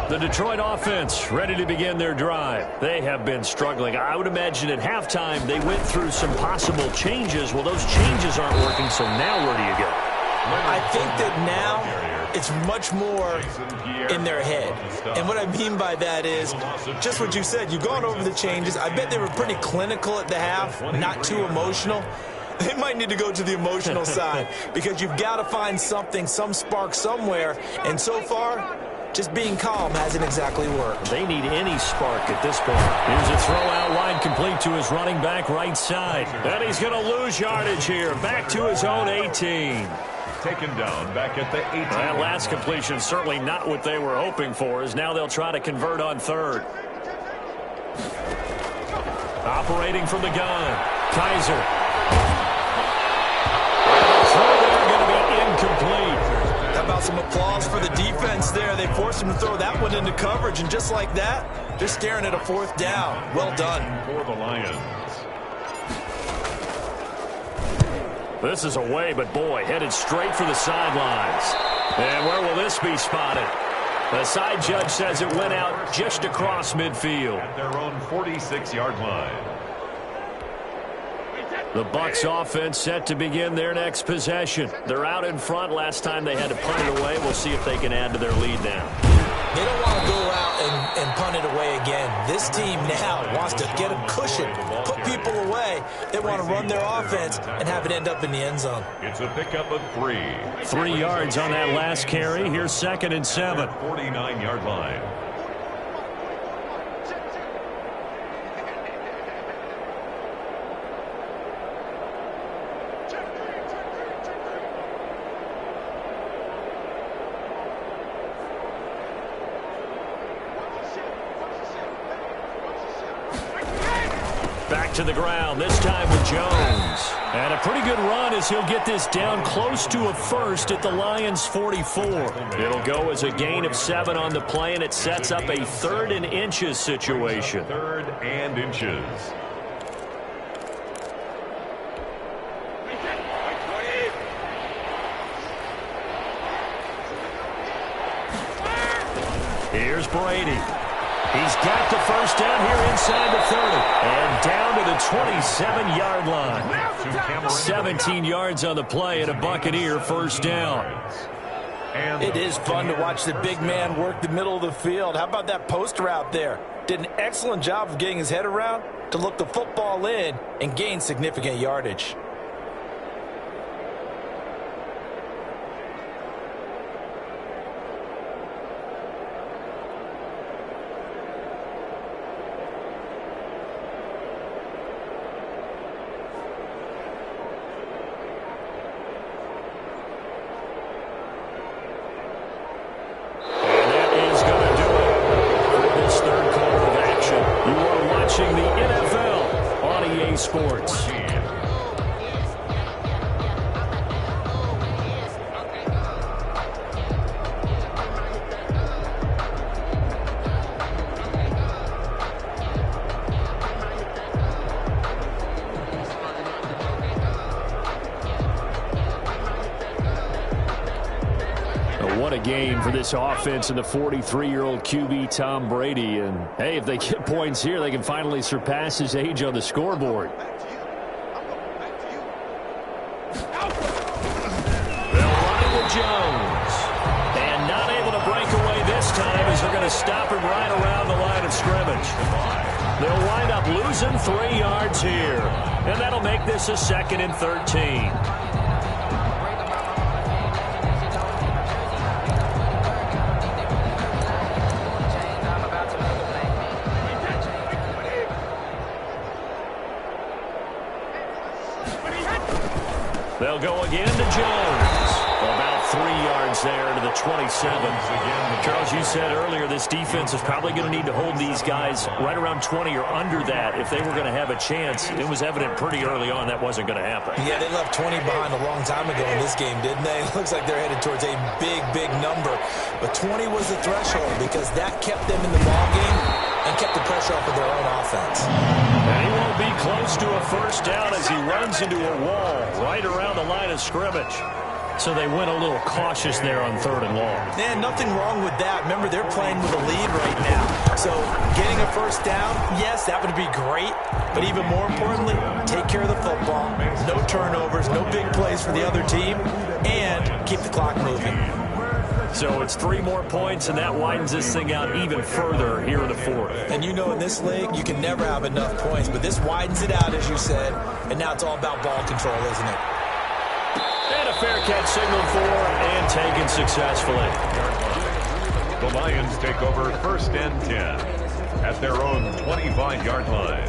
The Detroit offense ready to begin their drive. They have been struggling. I would imagine at halftime they went through some possible changes. Well, those changes aren't working, so now where do you go? I think that now it's much more in their head. And what I mean by that is just what you said. You've gone over the changes. I bet they were pretty clinical at the half, not too emotional. They might need to go to the emotional side because you've got to find something, some spark somewhere. And so far, just being calm hasn't exactly worked. They need any spark at this point. Here's a throw out wide complete to his running back right side. And he's going to lose yardage here. Back to his own 18. Taken down back at the 18. That last completion certainly not what they were hoping for, as now they'll try to convert on 3rd. Operating from the gun, Kaiser. Throw there going to be incomplete. How about some applause for the defense there? They forced him to throw that one into coverage, and just like that, they're staring at a 4th down. Well done. For the Lions. This is away, but boy, headed straight for the sidelines. And where will this be spotted? The side judge says it went out just across midfield. At their own 46-yard line. The Bucs offense set to begin their next possession. They're out in front. Last time they had to punt it away. We'll see if they can add to their lead now. They don't want to go out and punt it away again. This team now wants to get a cushion, put people away. They want to run their offense and have it end up in the end zone. It's a pickup of 3. 3 yards on that last carry. Here's 2nd and 7. 49-yard line. Back to the ground, this time with Jones. And a pretty good run as he'll get this down close to a first at the Lions' 44. It'll go as a gain of 7 on the play, and it sets up a 3rd and inches situation. 3rd and inches. Here's Brady. He's got the first down here inside the 30. And down to the 27-yard line. 17 yards on the play and a Buccaneer first down. It is fun to watch the big man work the middle of the field. How about that post route there? Did an excellent job of getting his head around to look the football in and gain significant yardage. Sports. What a game for this offense and the 43-year-old QB Tom Brady. And, hey, if they get points here, they can finally surpass his age on the scoreboard. They'll run it with Jones. And not able to break away this time as they're going to stop him right around the line of scrimmage. They'll wind up losing 3 yards here. And that'll make this a 2nd and 13. They'll go again to Jones. About 3 yards there to the 27. Charles, you said earlier this defense is probably going to need to hold these guys right around 20 or under that if they were going to have a chance. It was evident pretty early on that wasn't going to happen. Yeah, they left 20 behind a long time ago in this game, didn't they? It looks like they're headed towards a big, big number. But 20 was the threshold because that kept them in the ballgame and kept the pressure off of their own offense. And he won't be close to a first down as he runs into a wall right around the line of scrimmage. So they went a little cautious there on 3rd and long. Man, nothing wrong with that. Remember, they're playing with a lead right now. So getting a first down, yes, that would be great. But even more importantly, take care of the football. No turnovers, no big plays for the other team, and keep the clock moving. So it's 3 more points, and that widens this thing out even further here in the 4th. And you know in this league, you can never have enough points. But this widens it out, as you said. And now it's all about ball control, isn't it? And a fair catch signaled for and taken successfully. The Lions take over 1st and 10 at their own 25-yard line.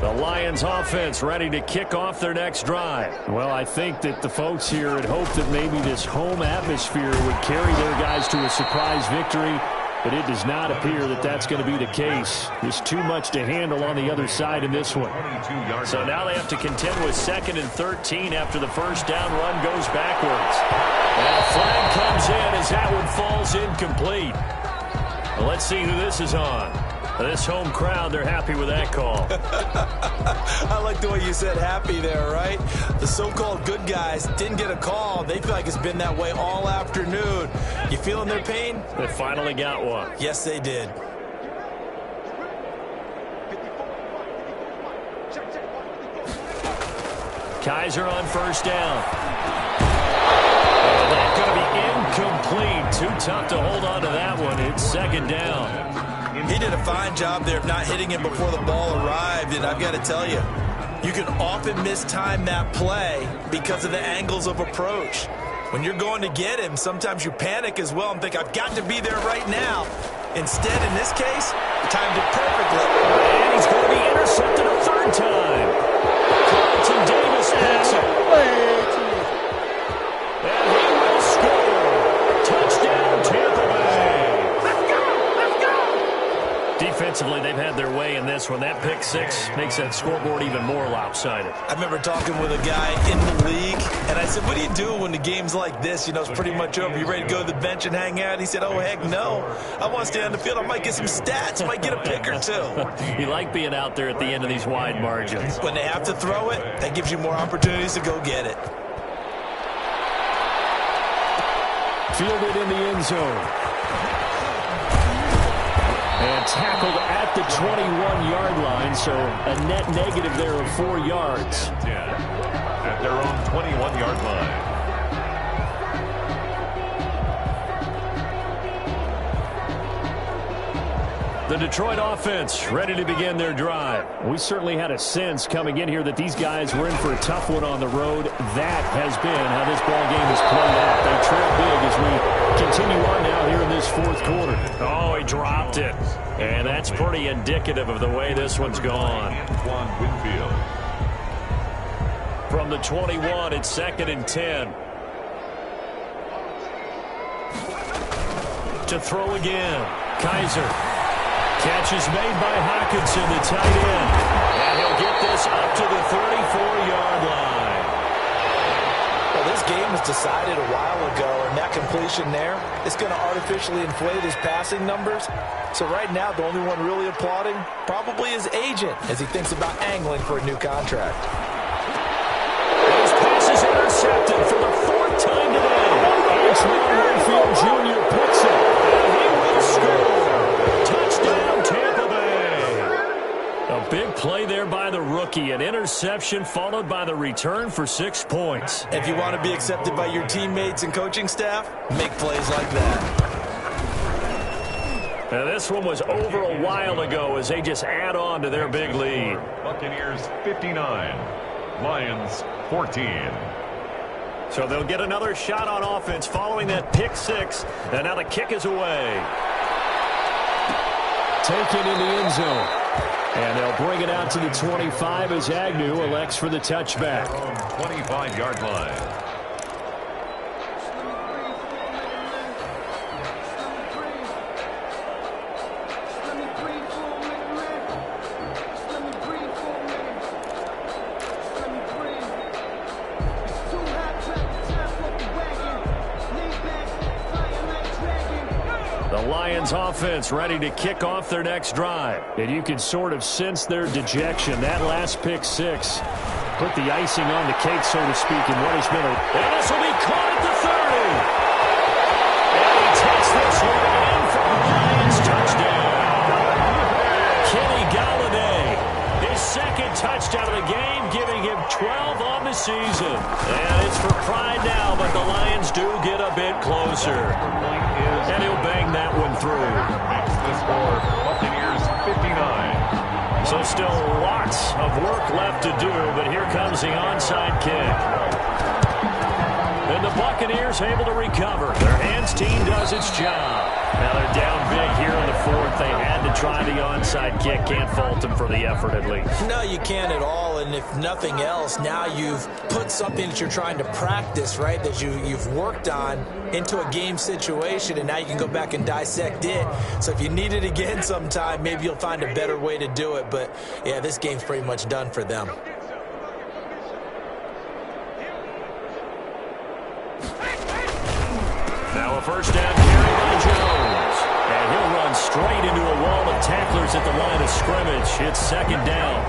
The Lions offense ready to kick off their next drive. Well, I think that the folks here had hoped that maybe this home atmosphere would carry their guys to a surprise victory, but it does not appear that that's going to be the case. There's too much to handle on the other side in this one. So now they have to contend with 2nd and 13 after the first down run goes backwards. And a flag comes in as that one falls incomplete. Well, let's see who this is on. This home crowd, they're happy with that call. I like the way you said happy there, right? The so-called good guys didn't get a call. They feel like it's been that way all afternoon. You feeling their pain? They finally got one. Yes, they did. Kaiser on first down. And that's going to be incomplete. Too tough to hold on to that one. It's 2nd down. He did a fine job there of not hitting him before the ball arrived, and I've got to tell you, you can often mistime that play because of the angles of approach. When you're going to get him, sometimes you panic as well and think, I've got to be there right now. Instead, in this case, timed it perfectly. And he's going to be intercepted a 3rd time. Carlton Davis picks it. And he will score. Touchdown, Tampa Bay. Defensively, they've had their way in this this one. That pick six makes that scoreboard even more lopsided. I remember talking with a guy in the league, and I said, what do you do when the game's like this? You know, it's pretty much over. You ready to go to the bench and hang out? He said, oh, heck no. I want to stay on the field. I might get some stats. I might get a pick or two. You like being out there at the end of these wide margins. When they have to throw it, that gives you more opportunities to go get it. Fielded in the end zone. And tackled at the 21-yard line, so a net negative there of 4 yards. At their own 21-yard line. The Detroit offense ready to begin their drive. We certainly had a sense coming in here that these guys were in for a tough one on the road. That has been how this ball game has played out. They trail big as we continue on now here in this fourth quarter. Oh, he dropped it. And that's pretty indicative of the way this one's gone. Winfield. From the 21, it's 2nd and 10. To throw again. Kaiser. Catch is made by Hockenson, the tight end. And he'll get this up to the 34-yard line. Well, this game was decided a while ago, and that completion there is going to artificially inflate his passing numbers. So right now, the only one really applauding probably his agent as he thinks about angling for a new contract. His pass is intercepted for the 4th time today. Antoine Winfield Jr. picks it, and he will score. Touchdown, Tampa Bay. A big play there by the rookie. An interception followed by the return for 6 points. If you want to be accepted by your teammates and coaching staff, make plays like that. Now, this one was over a while ago as they just add on to their big lead. Buccaneers 59, Lions 14. So they'll get another shot on offense following that pick six. And now the kick is away. Taken in the end zone. And they'll bring it out to the 25 as Agnew elects for the touchback. 25-yard line. Offense ready to kick off their next drive. And you can sort of sense their dejection. That last pick six put the icing on the cake, so to speak, in what has been a... And this will be caught at the 30. And he takes this one in for the Lions touchdown. Kenny Galladay, his 2nd touchdown of the game, giving him 12 on the season. And it's for pride now, but the Lions do get a bit closer. And he'll bang that one through. Makes the score Buccaneers 59. So still lots of work left to do, but here comes the onside kick. And the Buccaneers able to recover. Their hands team does its job. Now they're down big here in the 4th. They had to try the onside kick. Can't fault them for the effort at least. No, you can't at all. And if nothing else, now you've put something that you're trying to practice, right, that you've worked on into a game situation, and now you can go back and dissect it. So if you need it again sometime, maybe you'll find a better way to do it. But, yeah, this game's pretty much done for them. Now a first down carry by Jones. And he'll run straight into a wall of tacklers at the line of scrimmage. It's 2nd down.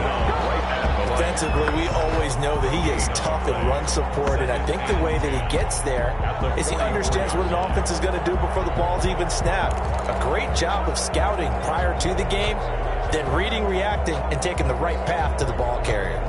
Defensively, we always know that he is tough in run support, and I think the way that he gets there is he understands what an offense is going to do before the ball's even snapped. A great job of scouting prior to the game, then reading, reacting, and taking the right path to the ball carrier.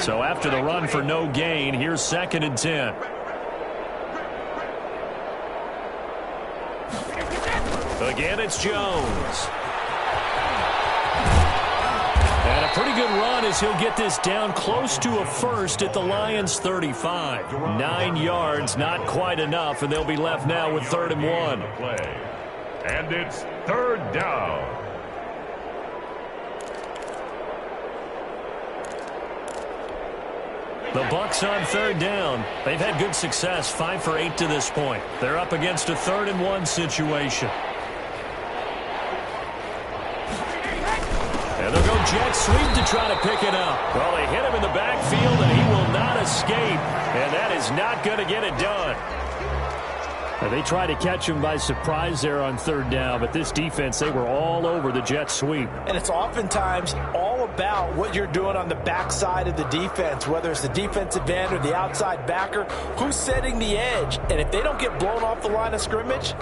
So after the run for no gain, here's 2nd and 10. Again, it's Jones. And a pretty good run as he'll get this down close to a first at the Lions' 35. 9 yards, not quite enough, and they'll be left now with 3rd and 1. And it's 3rd down. The Bucs on 3rd down. They've had good success, 5 for 8 to this point. They're up against a 3rd and 1 situation. And they'll go jet sweep to try to pick it up. Well, they hit him in the backfield, and he will not escape. And that is not going to get it done. They tried to catch him by surprise there on 3rd down, but this defense, they were all over the jet sweep. And it's oftentimes all about what you're doing on the backside of the defense, whether it's the defensive end or the outside backer, who's setting the edge. And if they don't get blown off the line of scrimmage,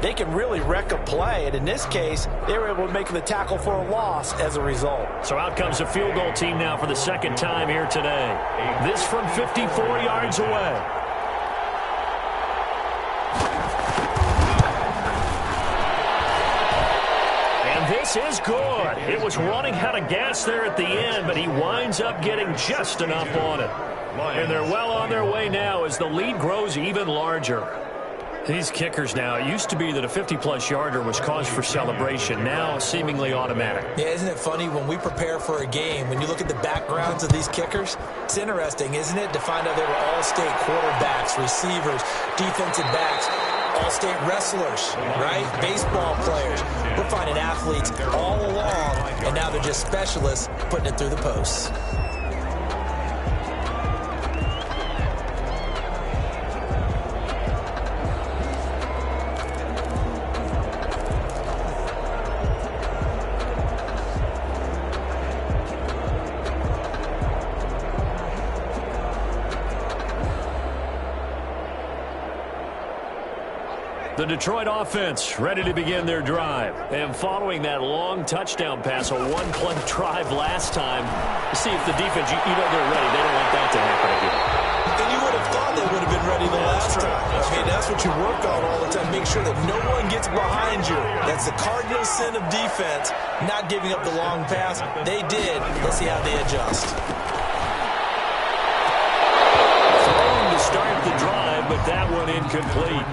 they can really wreck a play. And in this case, they were able to make the tackle for a loss as a result. So out comes a field goal team now for the 2nd time here today. This from 54 yards away. This is good. It was running out of gas there at the end, but he winds up getting just enough on it. And they're well on their way now as the lead grows even larger. These kickers now, it used to be that a 50-plus yarder was cause for celebration. Now seemingly automatic. Yeah, isn't it funny when we prepare for a game, when you look at the backgrounds of these kickers, it's interesting, isn't it, to find out they were all-state quarterbacks, receivers, defensive backs, all-state wrestlers, right? Baseball players. We're finding athletes all along, and now they're just specialists putting it through the posts. The Detroit offense ready to begin their drive. And following that long touchdown pass, a one-play drive last time, see if the defense, you know they're ready. They don't want that to happen again. And you would have thought they would have been ready the last time. I mean, that's what you work on all the time. Make sure that no one gets behind you. That's the cardinal sin of defense, not giving up the long pass. They did. Let's see how they adjust. Throwing to start the drive, but that one incomplete.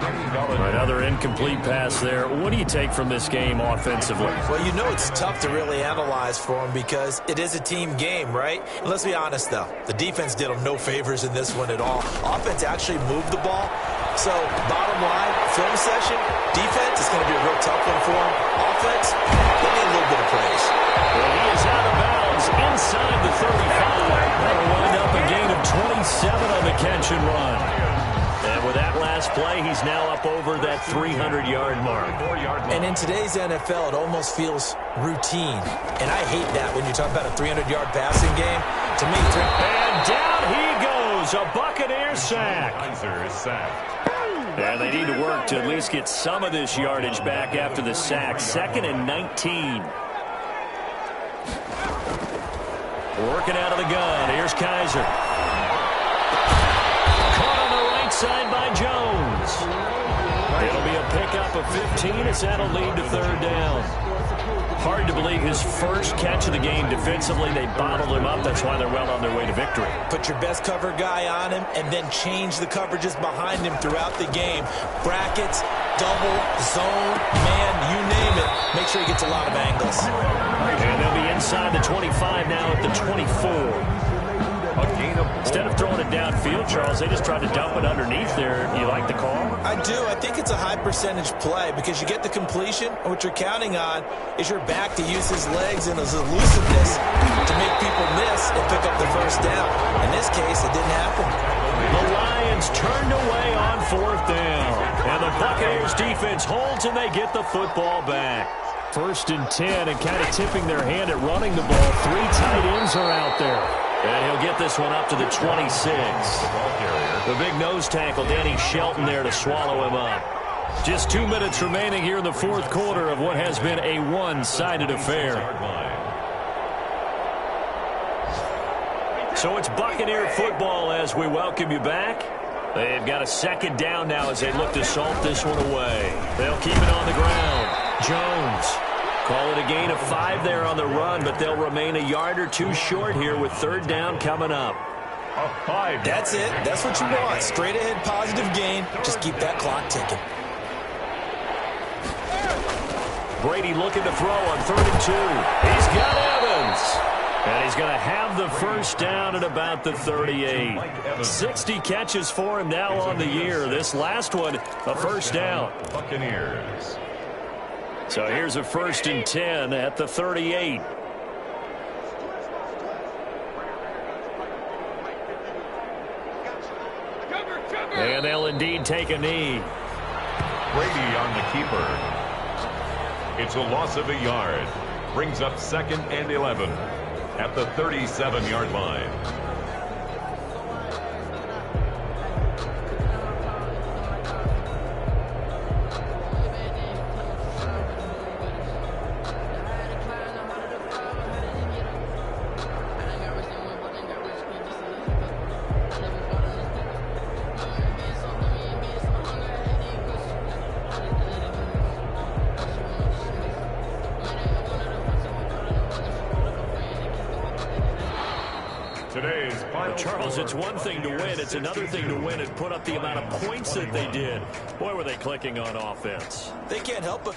Another incomplete pass there. What do you take from this game offensively? Well, you know it's tough to really analyze for them because it is a team game, right? And let's be honest, though. The defense did them no favors in this one at all. Offense actually moved the ball. So, bottom line, film session, defense is going to be a real tough one for them. Offense, they need a little bit of praise. Well, he is out of bounds inside the 35. That'll wind up a gain of 27 on the catch and run. And with that last play, he's now up over that 300-yard mark. And in today's NFL, it almost feels routine. And I hate that when you talk about a 300-yard passing game. To me, and down he goes, a Buccaneer sack. And they need to work to at least get some of this yardage back after the sack. 2nd and 19. Working out of the gun. Here's Kaiser. Side by Jones. It'll be a pickup of 15 as that'll lead to 3rd down. Hard to believe his first catch of the game defensively. They bottled him up. That's why they're well on their way to victory. Put your best cover guy on him and then change the coverages behind him throughout the game. Brackets, double, zone, man, you name it. Make sure he gets a lot of angles. And they'll be inside the 25 now at the 24. Instead of throwing it downfield, Charles, they just tried to dump it underneath there. You like the call? I do. I think it's a high percentage play because you get the completion, and what you're counting on is your back to use his legs and his elusiveness to make people miss and pick up the first down. In this case, it didn't happen. The Lions turned away on 4th down. And the Buccaneers defense holds and they get the football back. 1st and 10 and kind of tipping their hand at running the ball. 3 tight ends are out there. And he'll get this one up to the 26. The big nose tackle, Danny Shelton, there to swallow him up. Just 2 minutes remaining here in the 4th quarter of what has been a one-sided affair. So it's Buccaneer football as we welcome you back. They've got a 2nd down now as they look to salt this one away. They'll keep it on the ground. Jones Call it a gain of 5 there on the run, but they'll remain a yard or two short here with third down coming up. That's it. That's what you want. Straight ahead positive gain. Just keep that clock ticking. Brady looking to throw on 3rd and 2. He's got Evans. And he's going to have the first down at about the 38. 60 catches for him now on the year. This last one, a first down. Buccaneers. So here's a 1st and 10 at the 38. And they'll indeed take a knee. Brady on the keeper. It's a loss of a yard. Brings up 2nd and 11 at the 37-yard line. Charles, it's one thing to win. It's another thing to win and put up the amount of points that they did. Boy, were they clicking on offense. They can't help but